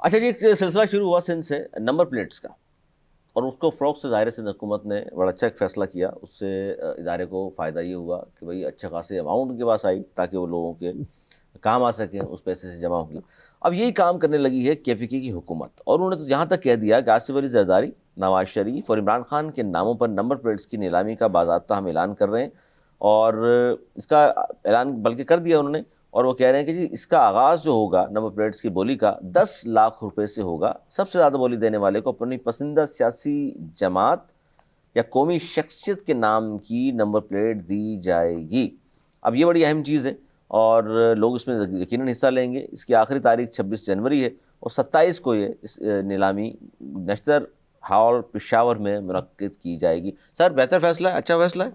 अच्छा जी, एक सिलसिला शुरू हुआ सिंध से नंबर प्लेट्स का, और उसको फ़रोग़ से ज़ाहिर सिंध हुकूमत ने बड़ा अच्छा एक फ़ैसला किया। उससे इदारे को फ़ायदा ये हुआ कि भाई अच्छे खासे अमाउंट उनके पास आई ताकि वो लोगों के काम आ सकें, उस पैसे से जमा होंगी। अब यही काम करने लगी है KPK की हुकूमत, और उन्होंने तो यहाँ तक कह दिया कि आसिफ अली ज़रदारी, नवाज शरीफ और इमरान खान के नामों पर नंबर प्लेट्स की नीलामी का बाज़ाब्ता हम ऐलान कर रहे हैं। और इसका ऐलान बल्कि कर दिया उन्होंने, और वो कह रहे हैं कि जी इसका आगाज़ जो होगा नंबर प्लेट्स की बोली का 10 लाख रुपए से होगा। सबसे ज़्यादा बोली देने वाले को अपनी पसंदीदा सियासी जमात या कौमी शख्सियत के नाम की नंबर प्लेट दी जाएगी। अब ये बड़ी अहम चीज़ है और लोग इसमें यकीनन हिस्सा लेंगे। इसकी आखिरी तारीख 26 जनवरी है और 27 को ये इस नीलामी नश्तर हॉल पेशावर में मुनक्किद की जाएगी। सर, बेहतर फैसला है, अच्छा फैसला है?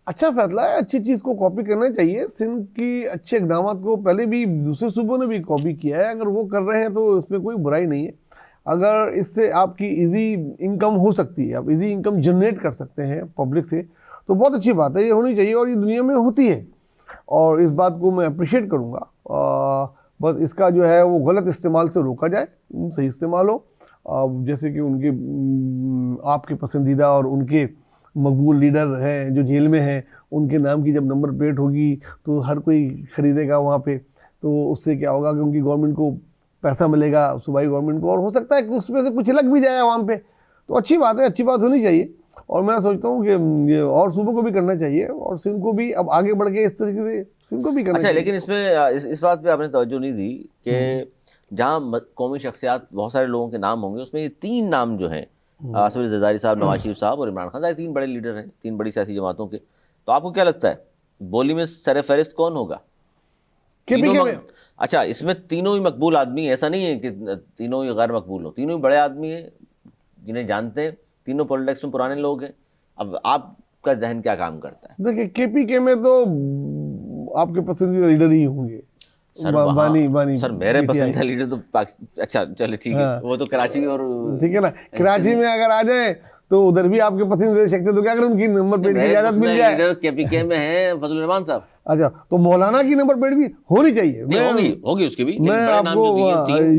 अच्छा फैसला है, अच्छी चीज़ को कॉपी करना चाहिए। सिंध की अच्छे इकदाम को पहले भी दूसरे सूबों ने भी कॉपी किया है, अगर वो कर रहे हैं तो इसमें कोई बुराई नहीं है। अगर इससे आपकी इजी इनकम हो सकती है, आप इजी इनकम जनरेट कर सकते हैं पब्लिक से, तो बहुत अच्छी बात है, ये होनी चाहिए और ये दुनिया में होती है और इस बात को मैं अप्रिशिएट करूँगा। बस इसका जो है वो गलत इस्तेमाल से रोका जाए, सही इस्तेमाल हो। जैसे कि उनके आपके पसंदीदा और उनके मकबूल लीडर हैं जो जेल में हैं, उनके नाम की जब नंबर प्लेट होगी तो हर कोई ख़रीदेगा वहाँ पे, तो उससे क्या होगा कि उनकी गवर्नमेंट को पैसा मिलेगा, सूबाई गवर्नमेंट को, और हो सकता है कि उसमें से कुछ लग भी जाए आवाम पे। तो अच्छी बात है, अच्छी बात होनी चाहिए और मैं सोचता हूँ कि ये और सूबों को भी करना चाहिए और सिंध को भी अब आगे बढ़ के इस तरीके से सिंध को भी करना अच्छा, चाहिए। लेकिन इसमें इस बात पे आपने तवज्जो नहीं दी कि जहाँ कौमी शख्सियात बहुत सारे लोगों के नाम होंगे, उसमें ये 3 नाम जो हैं, आसिफ अली ज़रदारी साहब, नवाज शरीफ साहब और इमरान खान, 3 बड़े लीडर हैं 3 बड़ी सियासी जमातों के। तो आपको क्या लगता है बोली में सर फहरिस्त कौन होगा? KPK में अच्छा, इसमें तीनों ही मकबूल आदमी, ऐसा नहीं है कि तीनों ही गैर मकबूल हो, तीनों ही बड़े आदमी हैं जिन्हें जानते हैं, तीनों पॉलिटिक्स में पुराने लोग हैं। अब आपका जहन क्या काम करता है? देखिए, KPK में तो आपके पसंदीदा लीडर ही होंगे। सर बानी सर मेरे पसंदीदा लीडर तो अच्छा चले ठीक है, वो तो कराची और ठीक है ना, कराची में अगर आ जाए तो उधर भी आपके पसंदीदा शख्सियत तो क्या अगर उनकी नंबर प्लेट की इजाजत मिल जाए। लीडर KPK में है फजलुर रहमान साहब। अच्छा, तो मौलाना की नंबर प्लेट भी होनी चाहिए। होगी उसकी भी, मैं आपको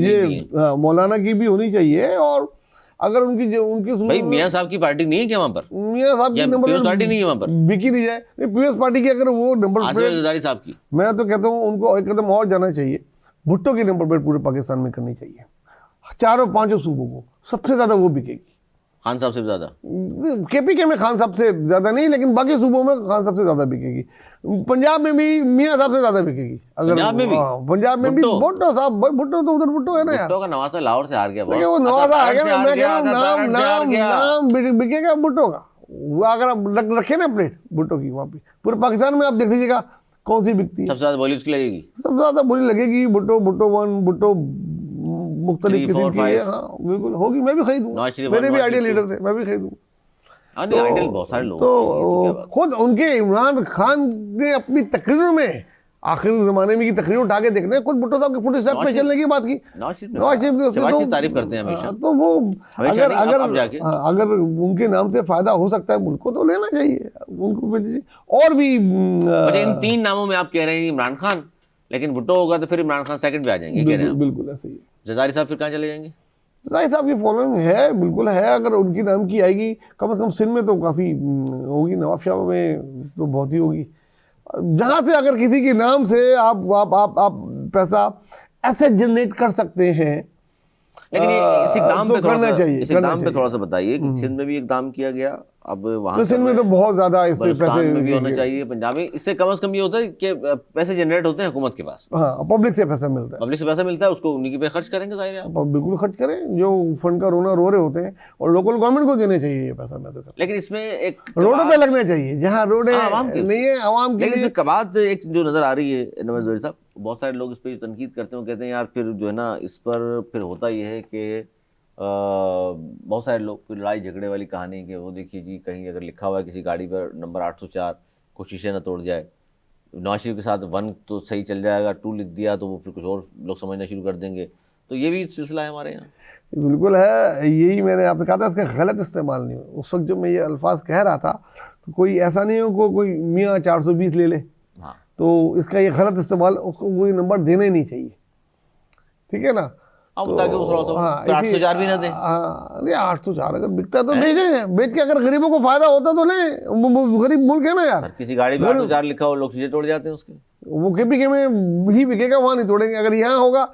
ये मौलाना की भी होनी चाहिए। और अगर उनकी भाई मियां साहब की पार्टी नहीं है क्या वहाँ पर? मियां साहब की नंबर प्लेट पार्टी नहीं है वहाँ पर, बिकी नहीं जाए। पीएस पार्टी की अगर वो नंबर प्लेट, ज़रदारी साहब की, मैं तो कहता हूँ उनको एक कदम और जाना चाहिए। भुट्टो की नंबर प्लेट पूरे पाकिस्तान में करनी चाहिए, 4-5 सूबों को सबसे ज़्यादा वो बिकेगी। खान साहब से ज़्यादा? KPK में खान साहब से ज़्यादा नहीं, लेकिन बाकी सूबों में खान साहब से ज़्यादा बिकेगी। पंजाब में भी मियां साहब से ज़्यादा बिकेगी। अगर पंजाब में भी भुट्टो साहब, भुट्टो तो उधर भुट्टो है ना यार। भुट्टो का नवासा लाहौर से हार गया, वो नवासा आ गया, मैं कह रहा हूँ नाम बिकेगा भुट्टो का। वो अगर आप रखे ना प्लेट भुट्टो की, वहाँ पे पूरे पाकिस्तान में आप देख लीजिएगा कौन सी बिकती है। सबसे ज़्यादा बोली उसकी लगेगी, सबसे ज़्यादा बोली लगेगी भुट्टो 1, भुट्टो मुख्तलिफ किस्म की है। हाँ बिल्कुल होगी, मैं भी खरीदूंगा, मेरे भी आइडियल लीडर थे, मैं भी खरीदूंगा। आइडियल बहुत सारे लोग तो खुद उनके इमरान खान ने अपनी तकरीरों में आखिर ज़माने में की तकरीर उठा के देखना है, खुद भुट्टो साहब के फुट स्टेप पे चलने की बात की। नवाज शरीफ तारीफ करते हैं हमेशा, तो वो अगर उनके नाम से फायदा हो सकता है मुल्क को तो लेना चाहिए उनको। और भी इन 3 नामों में आप कह रहे हैं इमरान खान, लेकिन भुट्टो होगा तो फिर इमरान खान सेकंड पे आ जाएंगे, कह रहे हैं? बिल्कुल ऐसे ही। ज़रदारी साहब फिर कहाँ चले जाएंगे? ज़रदारी साहब की फॉलोइंग है, बिल्कुल है। अगर उनकी नाम की आएगी, कम से कम सिंध में तो काफ़ी होगी, नवाब शाह में तो बहुत ही होगी। जहाँ से अगर किसी के नाम से आप पैसा ऐसे जनरेट कर सकते हैं, लेकिन इस इक़दाम पे थोड़ा सा बताइए कि सिंध में भी इक़दाम किया गया, अब वहाँ सिंध में तो बहुत ज़्यादा इससे पैसे में भी होना चाहिए, पंजाब में। इससे कम से कम ये होता है कि पैसे जनरेट होते हैं हुकूमत के पास, हाँ पब्लिक से पैसा मिलता है, पब्लिक से पैसा मिलता है, उसको उन्हीं के पे खर्च करेंगे, जाहिर है आप बिल्कुल खर्च करें। जो फंड का रोना रो रहे होते हैं और लोकल गवर्नमेंट को देने चाहिए ये पैसा। मैं तो, लेकिन इसमें एक रोडों पे लगना चाहिए, जहाँ रोडें नहीं है आवाम के लिए। कबात एक जो नज़र आ रही है नवाज शरीफ साहब, बहुत सारे लोग इस पर तनकीद करते हैं, कहते हैं यार फिर जो है ना इस पर फिर होता ये है कि बहुत सारे लोग कोई लड़ाई झगड़े वाली कहानी कि वो देखिए जी कहीं अगर लिखा हुआ है किसी गाड़ी पर नंबर 804 को शीशे ना तोड़ जाए, नवाज शरीफ के साथ 1 तो सही चल जाएगा, 2 लिख दिया तो वो फिर कुछ और लोग समझना शुरू कर देंगे। तो ये भी सिलसिला है हमारे यहाँ। बिल्कुल है, यही मैंने आपसे कहा था, इसका गलत इस्तेमाल नहीं हो। उस वक्त जब मैं ये अल्फाज कह रहा था तो कोई ऐसा नहीं हो कोई मियाँ 420 ले ले, हाँ, तो इसका ये गलत इस्तेमाल, उसको कोई नंबर देना ही नहीं चाहिए, ठीक है ना। अब ताकि वो थोड़ा हाँ, तो 804 भी ना दे। हाँ नहीं, 804 अगर बिकता है तो भेजें, बेच के अगर गरीबों को फायदा होता तो ले, वो गरीब मुल्क है ना यार। सर किसी गाड़ी पे 804 लिखा हो, लोग चीजें तोड़ जाते हैं उसके। वो केपीके में ही बिकेगा, वहां नहीं तोड़ेंगे। अगर यहाँ होगा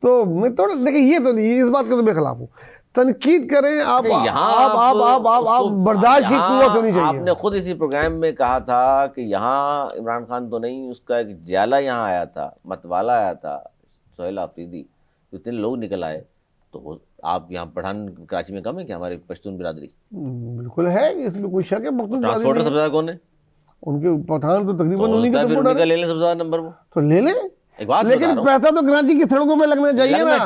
तो मैं तोड़, देखिए ये तो नहीं, इस बात का तो मैं खिलाफ हूँ। तनकीद करें आप, आप बर्दाश्त की कुव्वत होनी चाहिए। आपने खुद इसी प्रोग्राम में कहा था कि यहाँ इमरान खान तो नहीं, उसका एक जाला यहाँ आया था, मतवाला आया था, सोहेल आफरीदी, इतने लोग निकल आए। तो आप यहाँ पठान कराची में कम है क्या हमारी पश्तून बिरादरी? बिल्कुल है, इसमें कोई शक है। ट्रांसपोर्टर सबसे ज्यादा कौन है? उनके पठान तो तकरीबन तो उन्हीं के फिर उन्हीं का ले लें सबसे ज्यादा नंबर, वो तो ले लें। एक बात लेकिन पैसा तो कराची की सड़कों पे लगना चाहिए ना।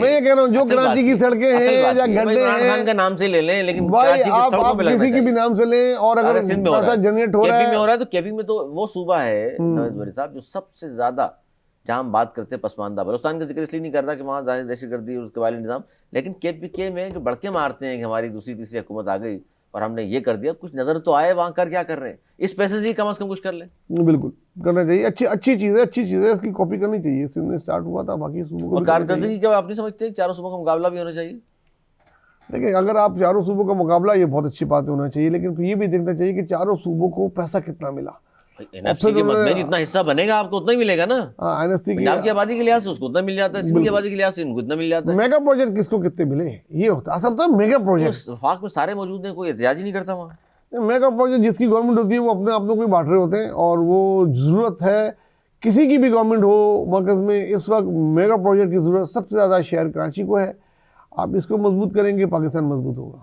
मैं ये कह रहा हूँ, जो कराची की सड़कें हैं या गड्ढे हैं, इमरान खान का नाम से ले लें, लेकिन भाई कराची की सड़कों पे लगना किसी की भी नाम से लें। और अगर पैसा जनरेट हो रहा है, में हो रहा है तो केपी में तो वो सूबा है नवाज वली साहब जो सबसे ज्यादा, जहाँ हम बात करते हैं पसमानदा, बलूचिस्तान का जिक्र इसलिए नहीं कर रहा कि वहाँ दहशतगर्दी और उसके वाले निज़ाम, लेकिन केपीके में जो बड़के मारते हैं कि हमारी दूसरी तीसरी हुकूमत आ गई और हमने ये कर दिया, कुछ नजर तो आए वहाँ कर क्या कर रहे हैं, इस पैसे से ही कम से कम कुछ कर लें। बिल्कुल करना चाहिए। अच्छी चीज़ है, इसकी कॉपी करनी चाहिए। सिंध में स्टार्ट हुआ था, बाकी सूबों को कारकर्दगी क्या आप नहीं समझते हैं? चारों सूबों का मुकाबला भी होना चाहिए। देखिए, अगर आप चारों सूबों का मुकाबला, ये बहुत अच्छी बात होना चाहिए, लेकिन फिर ये भी देखना चाहिए कि चारों सूबों को पैसा कितना मिला। एनएफसी के मद में जितना हिस्सा बनेगा आपको उतना ही मिलेगा ना। एनएफसी पंजाब की आबादी के लिहाज से उसको उतना मिल जाता है, सिंध की आबादी के लिहाज से इनको इतना मिल जाता है। मेगा प्रोजेक्ट किसको कितने मिले, ये होता है असल तो मेगा प्रोजेक्ट। वफाक में सारे मौजूद हैं, कोई एहतियाज ही नहीं करता वहाँ। मेगा प्रोजेक्ट जिसकी गवर्नमेंट होती है वो अपने आप में कोई बांट रहे होते हैं, और वो ज़रूरत है किसी की भी गवर्नमेंट हो मरकज़ में, इस वक्त मेगा प्रोजेक्ट की ज़रूरत सबसे ज़्यादा शहर कराची को है। आप इसको मजबूत करेंगे, पाकिस्तान मजबूत होगा।